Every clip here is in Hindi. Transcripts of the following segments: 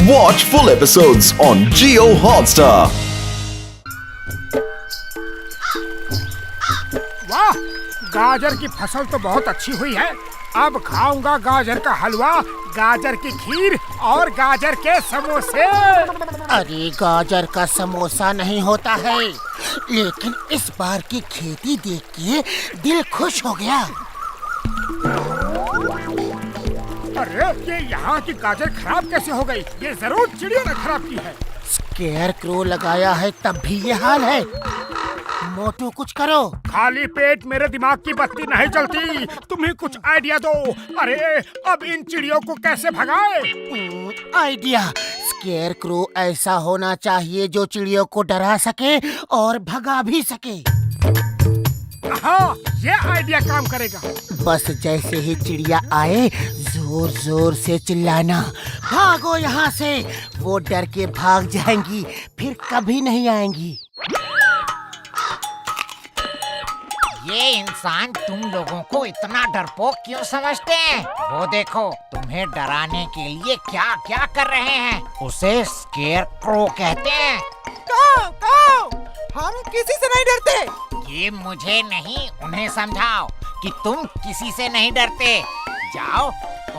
Watch full episodes on Jio Hotstar. वाह, गाजर की फसल तो बहुत अच्छी हुई है। अब खाऊंगा गाजर का हलवा, गाजर की खीर और गाजर के समोसे। अरे गाजर का समोसा नहीं होता है, लेकिन इस बार की खेती देख के दिल खुश हो गया। अरे ये यहाँ की गाजर खराब कैसे हो गई? ये जरूर चिड़ियों ने खराब की है। स्केयर क्रो लगाया है तब भी ये हाल है। मोटू कुछ करो। खाली पेट मेरे दिमाग की बत्ती नहीं जलती, तुम ही कुछ आइडिया दो। अरे अब इन चिड़ियों को कैसे भगाए? आइडिया, स्केयर क्रो ऐसा होना चाहिए जो चिड़ियों को डरा सके और भगा भी सके। हाँ, ये आइडिया काम करेगा। बस जैसे ही चिड़िया आए जोर जोर से चिल्लाना, भागो यहाँ से। वो डर के भाग जाएंगी, फिर कभी नहीं आएंगी। ये इंसान तुम लोगों को इतना डरपोक क्यों समझते हैं? वो देखो, तुम्हें डराने के लिए क्या क्या कर रहे हैं। उसे स्केयर क्रो कहते हैं। हम किसी से नहीं डरते। ये मुझे नहीं, उन्हें समझाओ कि तुम किसी से नहीं डरते। जाओ,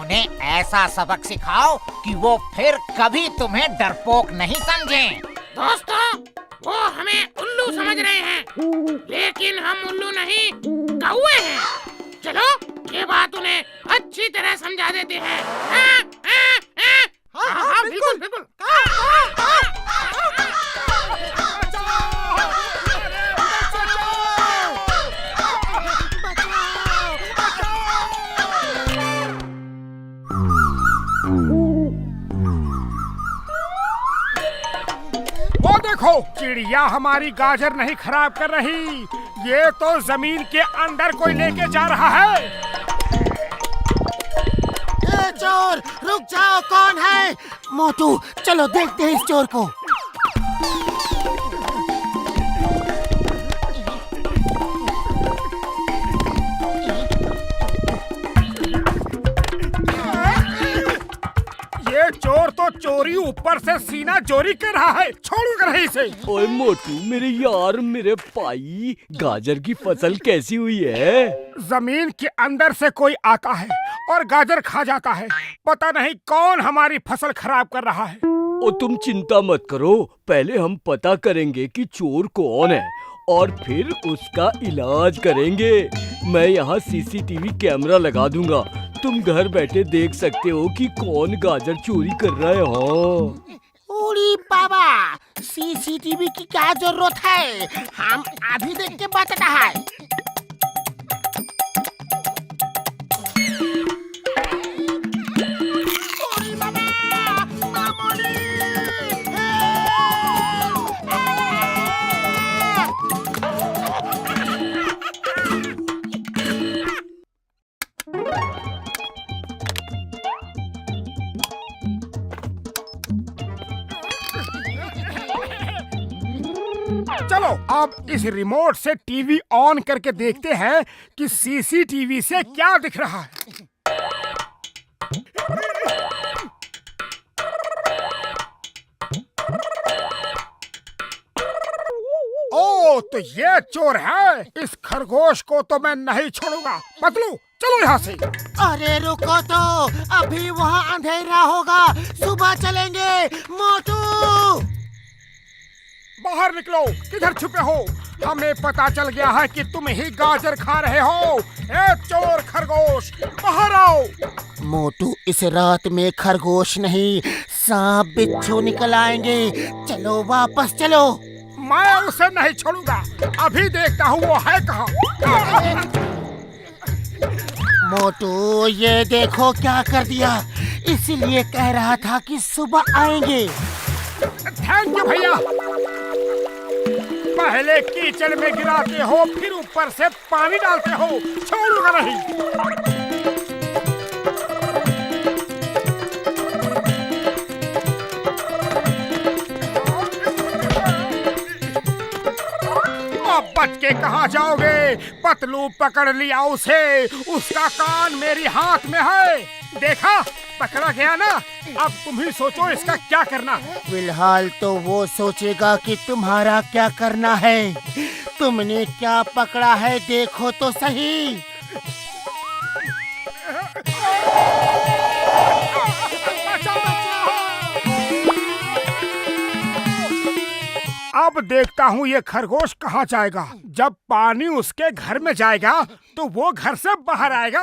उन्हें ऐसा सबक सिखाओ कि वो फिर कभी तुम्हें डरपोक नहीं समझें। दोस्तों, वो हमें उल्लू समझ रहे हैं, लेकिन हम उल्लू नहीं, कौवे हैं। चलो, ये बात उन्हें अच्छी तरह समझा देते हैं। हाँ, बिल्कुल बिल्कुल। वो देखो, चिड़िया हमारी गाजर नहीं खराब कर रही, ये तो जमीन के अंदर कोई लेके जा रहा है। ए चोर, रुक जाओ, कौन है? मोटू, चलो देखते हैं इस चोर को। ये चोर तो चोरी ऊपर से सीना चोरी कर रहा है, छोड़ूंगा नहीं इसे। ओए मोटू, मेरे यार, मेरे भाई, गाजर की फसल कैसी हुई है? जमीन के अंदर से कोई आता है और गाजर खा जाता है। पता नहीं कौन हमारी फसल खराब कर रहा है। ओ तुम चिंता मत करो, पहले हम पता करेंगे कि चोर कौन है और फिर उसका इलाज करेंगे। मैं यहाँ सीसीटीवी कैमरा लगा दूंगा, तुम घर बैठे देख सकते हो कि कौन गाजर चोरी कर रहा है। हाँ, ओरी बाबा, सीसीटीवी की क्या जरूरत है? हम अभी देख के बताता है। ओरी बाबा, मामूली, चलो अब इस रिमोट से टीवी ऑन करके देखते हैं कि सीसीटीवी से क्या दिख रहा है। ओ, तो ये चोर है। इस खरगोश को तो मैं नहीं छोड़ूंगा। पतलू, चलो यहाँ से। अरे रुको तो, अभी वहाँ अंधेरा होगा, सुबह चलेंगे। मोटू, बाहर निकलो, किधर छुपे हो? हमें पता चल गया है कि तुम ही गाजर खा रहे हो। ए चोर खरगोश, बाहर आओ। मोटू, इस रात में खरगोश नहीं, सांप बिच्छू निकल आएंगे। चलो वापस चलो। मैं उसे नहीं छोड़ूंगा, अभी देखता हूँ वो है कहाँ। मोटू, ये देखो क्या कर दिया। इसीलिए कह रहा था कि सुबह आएंगे। थैंक यू भैया। पहले कीचड़ में गिराते हो, फिर ऊपर से पानी डालते हो, छोड़ूंगा नहीं। अब बच के कहाँ जाओगे? पतलू पकड़ लिया उसे, उसका कान मेरी हाथ में है। देखा, पकड़ा गया ना, अब तुम ही सोचो इसका क्या करना है। फिलहाल तो वो सोचेगा कि तुम्हारा क्या करना है। तुमने क्या पकड़ा है देखो तो सही। अब देखता हूँ ये खरगोश कहाँ जाएगा। जब पानी उसके घर में जाएगा तो वो घर से बाहर आएगा।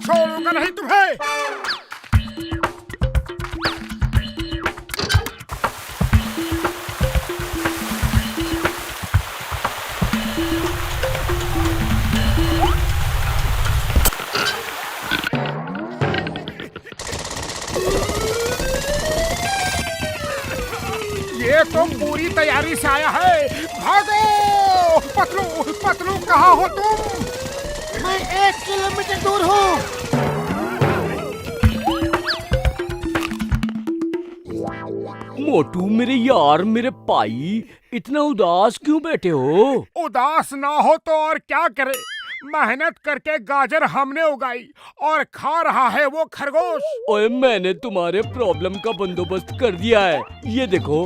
छोड़ूंगा नहीं तुम्हें। ये तो पूरी तैयारी से आया है। भागो! पतलू पतलू कहाँ हो तुम? मैं 1 किलोमीटर दूर हूँ। मोटू मेरे यार, मेरे भाई, इतना उदास क्यों बैठे हो? उदास ना हो तो और क्या करे। मेहनत करके गाजर हमने उगाई और खा रहा है वो खरगोश। ओए, मैंने तुम्हारे प्रॉब्लम का बंदोबस्त कर दिया है। ये देखो।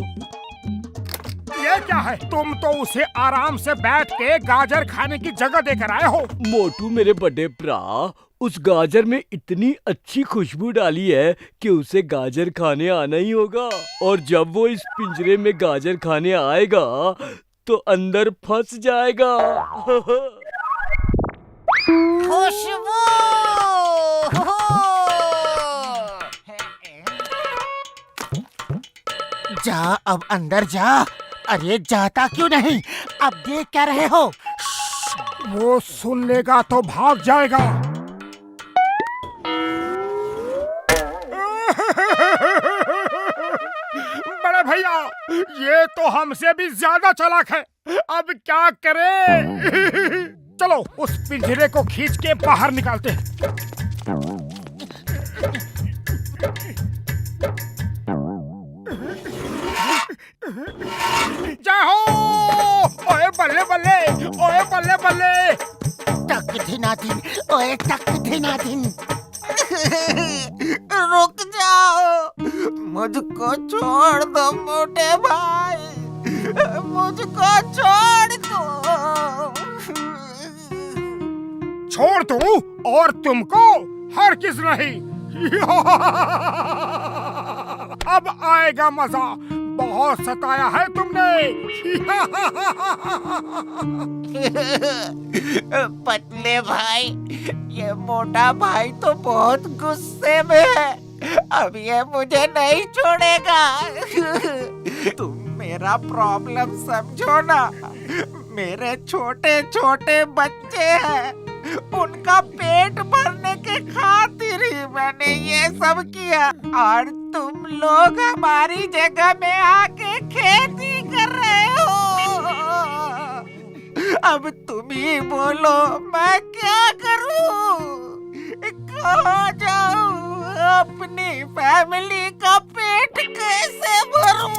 ये क्या है? तुम तो उसे आराम से बैठ के गाजर खाने की जगह देकर आए हो। मोटू मेरे बड़े भरा, उस गाजर में इतनी अच्छी खुशबू डाली है कि उसे गाजर खाने आना ही होगा। और जब वो इस पिंजरे में गाजर खाने आएगा तो अंदर फंस जाएगा। खुशबू! जा अब अंदर जा। अरे जाता क्यों नहीं? अब देख क्या रहे हो? वो सुन लेगा तो भाग जाएगा। बड़े भैया, ये तो हमसे भी ज्यादा चालाक है। अब क्या करें? चलो उस पिंजरे को खींच के बाहर निकालते हैं। जय हो! ओए बल्ले बल्ले, ओए बल्ले बल्ले। टक धिनाधिन, ओए टक धिनाधिन। रुक जाओ, मुझको छोड़ दो मोटे भाई, मुझको छोड़ दो। छोड़ दूं और तुमको हरगिज़ नहीं। अब आएगा मजा। बहुत सताया है तुमने। पतले भाई, ये मोटा भाई तो बहुत गुस्से में है। अब ये मुझे नहीं छोड़ेगा। तुम मेरा प्रॉब्लम समझो ना। मेरे छोटे छोटे बच्चे हैं, उनका पेट भरने के खातिर ही मैंने ये सब किया। और तुम लोग हमारी जगह में आके खेती कर रहे हो। अब तुम ही बोलो मैं क्या करूं? कहाँ जाऊं? अपनी फैमिली का पेट कैसे भरूं?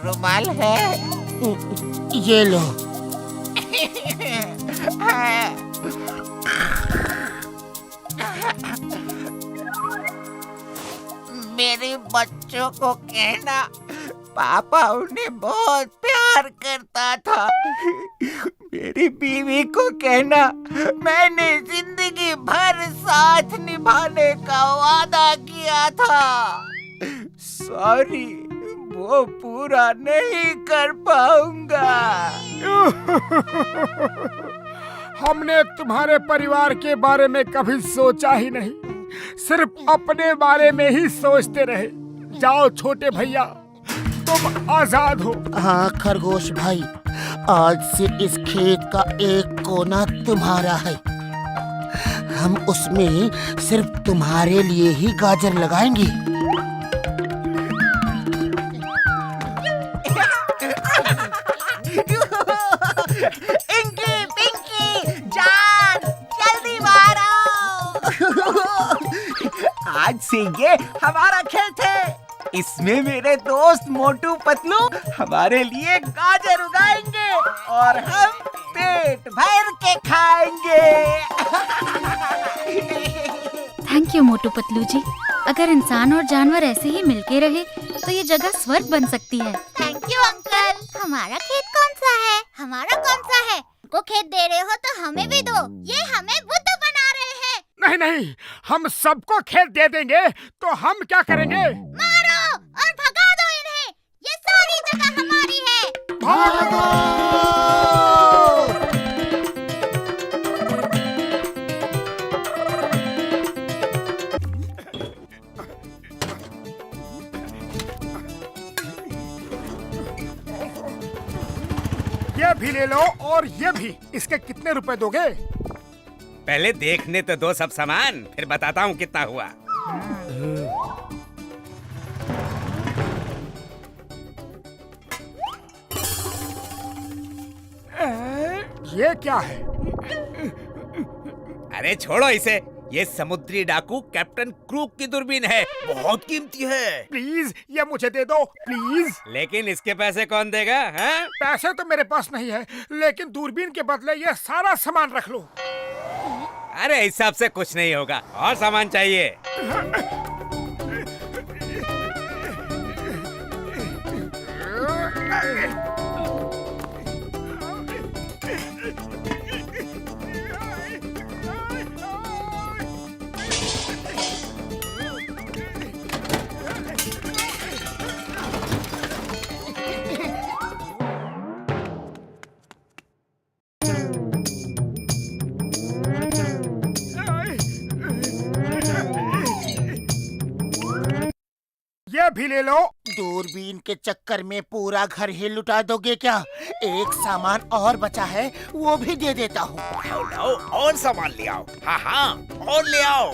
रुमाल है? ये लो। मेरे बच्चों को कहना पापा उन्हें बहुत प्यार करता था। मेरी बीवी को कहना मैंने जिंदगी भर साथ निभाने का वादा किया था। सॉरी, वो पूरा नहीं कर पाऊंगा। हमने तुम्हारे परिवार के बारे में कभी सोचा ही नहीं, सिर्फ अपने बारे में ही सोचते रहे। जाओ छोटे भैया, तुम आजाद हो। हाँ खरगोश भाई, आज से इस खेत का एक कोना तुम्हारा है। हम उसमें सिर्फ तुम्हारे लिए ही गाजर लगाएंगे। इंकी, पिंकी, जान, जल्दी बाहर आओ। आज से ये हमारा खेत है। इसमें मेरे दोस्त मोटू पतलू हमारे लिए गाजर उगाएंगे और हम पेट भर के खाएंगे। थैंक यू मोटू पतलू जी। अगर इंसान और जानवर ऐसे ही मिलके रहे तो ये जगह स्वर्ग बन सकती है। Thank you uncle. हमारा खेत कौन सा है? हमारा कौन सा है? को खेत दे रहे हो तो हमें भी दो। ये हमें बुद्धू बना रहे हैं। नहीं नहीं, हम सबको खेत दे देंगे तो हम क्या करेंगे? मारो और भगा दो इन्हें। ये सारी जगह हमारी है। भागो! ये भी ले लो और ये भी। इसके कितने रुपए दोगे? पहले देखने तो दो सब सामान, फिर बताता हूँ कितना हुआ। ये क्या है? अरे छोड़ो इसे, ये समुद्री डाकू कैप्टन क्रूक की दूरबीन है, बहुत कीमती है। प्लीज ये मुझे दे दो प्लीज। लेकिन इसके पैसे कौन देगा? हैं? पैसे तो मेरे पास नहीं है, लेकिन दूरबीन के बदले ये सारा सामान रख लो। अरे हिसाब से कुछ नहीं होगा, और सामान चाहिए। ये भी ले लो। दूरबीन के चक्कर में पूरा घर ही लुटा दोगे क्या? एक सामान और बचा है, वो भी दे देता हूँ। लाओ और सामान ले आओ। हाँ हाँ, और ले आओ।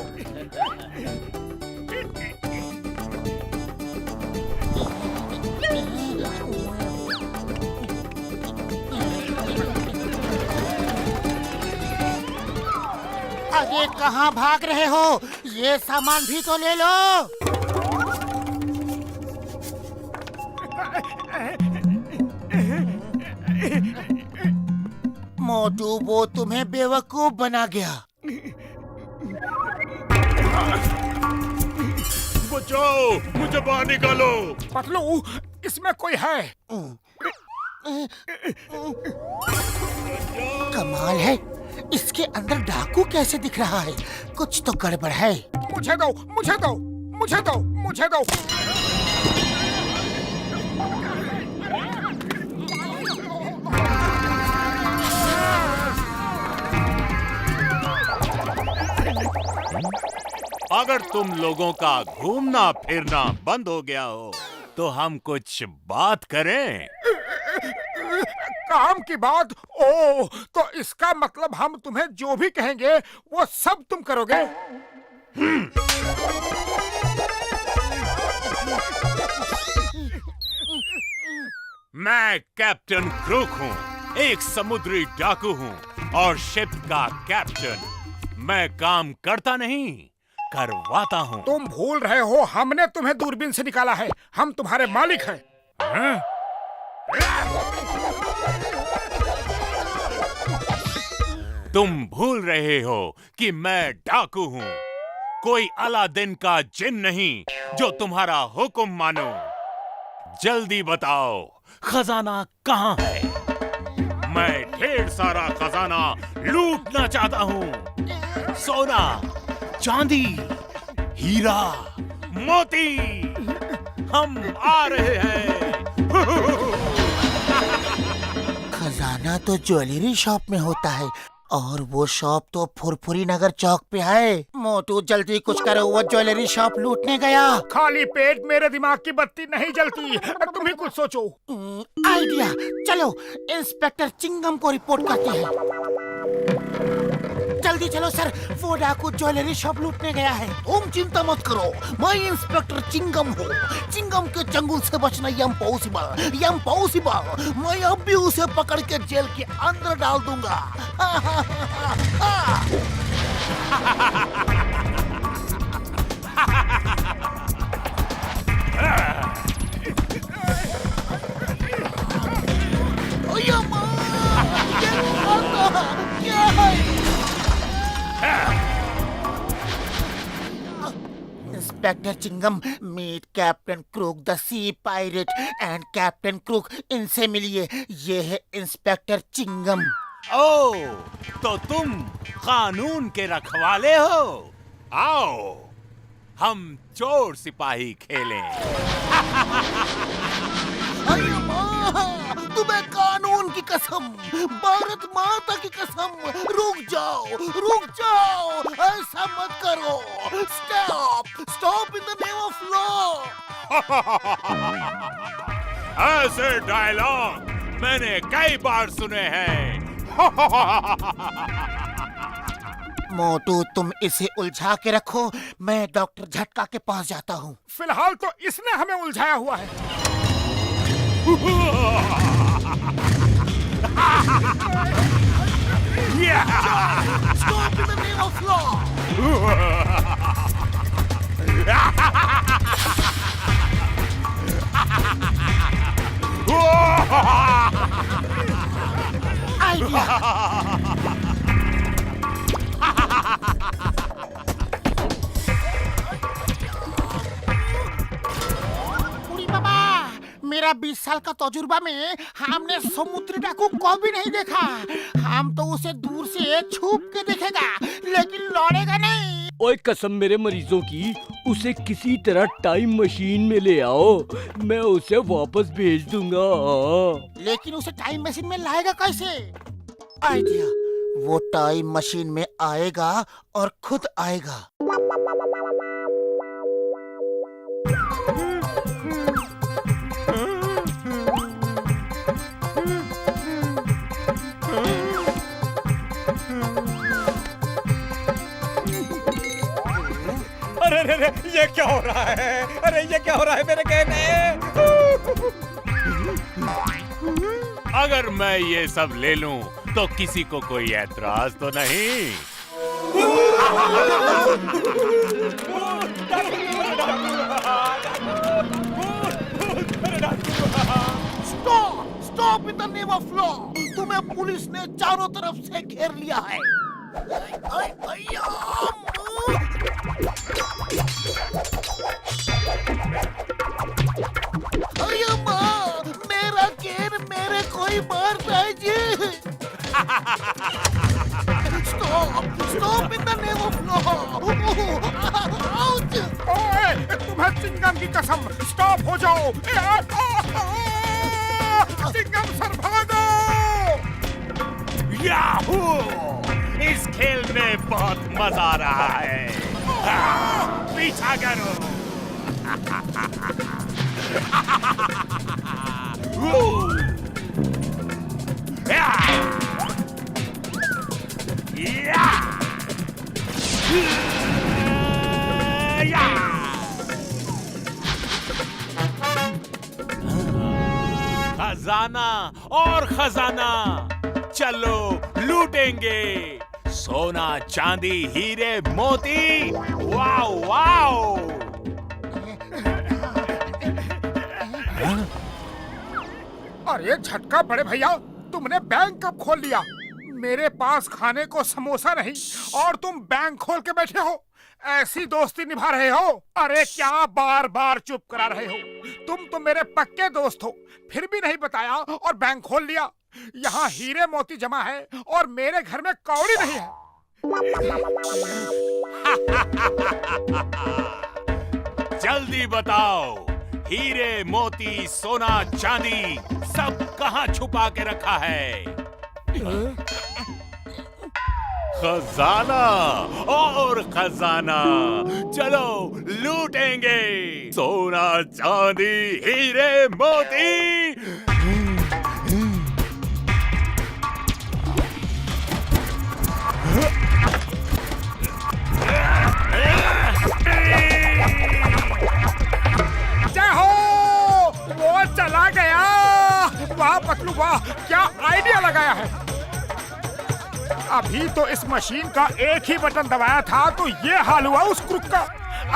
अरे कहाँ भाग रहे हो? ये सामान भी तो ले लो। मोटू वो तुम्हें बेवकूफ बना गया। बचाओ, मुझे बाहर निकालो। पतलू, इसमें कोई है? कमाल है, इसके अंदर डाकू कैसे दिख रहा है? कुछ तो गड़बड़ है। मुझे दो, मुझे दो, मुझे दो, मुझे दो। अगर तुम लोगों का घूमना फिरना बंद हो गया हो तो हम कुछ बात करें। काम की बात? ओ, तो इसका मतलब हम तुम्हें जो भी कहेंगे वो सब तुम करोगे? मैं कैप्टन क्रूक हूँ, एक समुद्री डाकू हूँ और शिप का कैप्टन। मैं काम करता नहीं, करवाता हूँ। तुम भूल रहे हो, हमने तुम्हें दूरबीन से निकाला है। हम तुम्हारे मालिक हैं। हाँ? तुम भूल रहे हो कि मैं डाकू हूँ, कोई अलादीन का जिन नहीं जो तुम्हारा हुक्म मानो। जल्दी बताओ, खजाना कहाँ है? मैं ढेर सारा खजाना लूटना चाहता हूँ। सोना, चांदी, हीरा, मोती, हम आ रहे हैं। खजाना तो ज्वेलरी शॉप में होता है और वो शॉप तो फुरफुरी नगर चौक पे है। मोटू जल्दी कुछ करो, वो ज्वेलरी शॉप लूटने गया। खाली पेट मेरे दिमाग की बत्ती नहीं जलती। तुम ही कुछ सोचो। आइडिया, चलो इंस्पेक्टर चिंगम को रिपोर्ट करते हैं। जल्दी चलो सर, वो डाकू ज्वेलरी शॉप लूटने गया है। तुम चिंता मत करो, मैं इंस्पेक्टर चिंगम हूँ। चिंगम के चंगुल से बचना इम्पॉसिबल, इम्पॉसिबल। मैं अब भी उसे पकड़ के जेल के अंदर डाल दूंगा। Inspector Chingum, meet captain Crook the sea pirate and captain Crook, इनसे मिलिए। ये है इंस्पेक्टर चिंगम। ओ, तो तुम कानून के रखवाले हो? आओ, हम चोर सिपाही खेलें। अरे माँ, तुम्हें कानून की कसम, भारत माता की कसम, रुक जाओ, ऐसा मत करो। Stop in the name of law. ऐसे डायलॉग मैंने कई बार सुने हैं। मोटू, तुम इसे उलझा के रखो, मैं डॉक्टर झटका के पास जाता हूँ। फिलहाल तो इसने हमें उलझाया हुआ है। Stop in the name of law. बुढ़ी बाबा, मेरा 20 साल का तजुर्बा में हमने समुद्री डाकू को भी नहीं देखा। हम तो उसे दूर से छुप के देखेगा, लेकिन लौड़ेगा नहीं। ओए कसम मेरे मरीजों की, उसे किसी तरह टाइम मशीन में ले आओ, मैं उसे वापस भेज दूंगा। लेकिन उसे टाइम मशीन में लाएगा कैसे? आइडिया, वो टाइम मशीन में आएगा और खुद आएगा। अरे ये क्या हो रहा है? अरे ये क्या हो रहा है मेरे कहने? अगर मैं ये सब ले लूं तो किसी को कोई ऐतराज तो नहीं? Stop in the name of law. तुम्हें पुलिस ने चारों तरफ से घेर लिया है। अरे माँ, मेरा केर मेरे कोई मारता है जी। Stop in the name of law. ओए, तुम्हें चिंगम की कसम, स्टॉप हो जाओ। चिंगम सर भागो। याहू! इस खेल में बहुत मजा आ रहा है। पीछा करो। खजाना और खजाना, चलो लूटेंगे। सोना, चांदी, हीरे, मोती। Wow wow. अरे झटका बड़े भैया, तुमने बैंक कब खोल लिया? मेरे पास खाने को समोसा नहीं और तुम बैंक खोल के बैठे हो। ऐसी दोस्ती निभा रहे हो? अरे क्या बार बार चुप करा रहे हो? तुम तो मेरे पक्के दोस्त हो, फिर भी नहीं बताया और बैंक खोल लिया। यहाँ हीरे मोती जमा है और मेरे घर में कौड़ी नहीं है। जल्दी बताओ, हीरे, मोती, सोना, चांदी सब कहाँ छुपा के रखा है? खजाना और खजाना, चलो लूटेंगे। सोना, चांदी, हीरे, मोती। जय हो, वो चला गया। वाह पतलू वाह, क्या आइडिया लगाया है। अभी तो इस मशीन का एक ही बटन दबाया था तो ये हाल हुआ उस क्रुक का।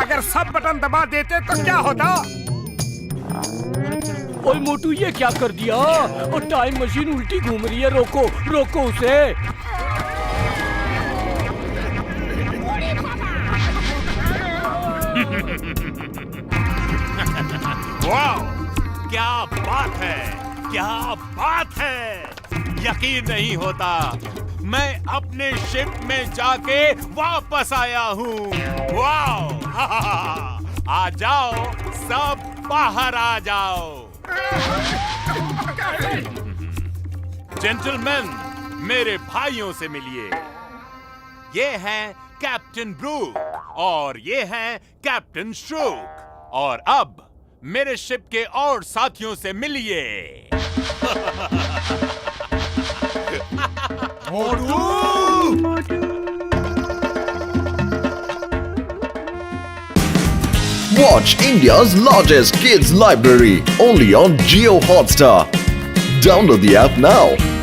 अगर सब बटन दबा देते तो क्या होता? ओए मोटू, ये क्या कर दिया? और टाइम मशीन उल्टी घूम रही है, रोको रोको उसे। वाह, क्या बात है, क्या बात है। यकीन नहीं होता, मैं अपने शिप में जाके वापस आया हूँ। वाह, आ जाओ, सब बाहर आ जाओ। जेंटलमैन, मेरे भाइयों से मिलिए। ये हैं कैप्टन ब्रूक और ये हैं कैप्टन श्रूक। और अब मेरे शिप के और साथियों से मिलिए। Watch India's largest kids library only on Jio Hotstar. Download the app now.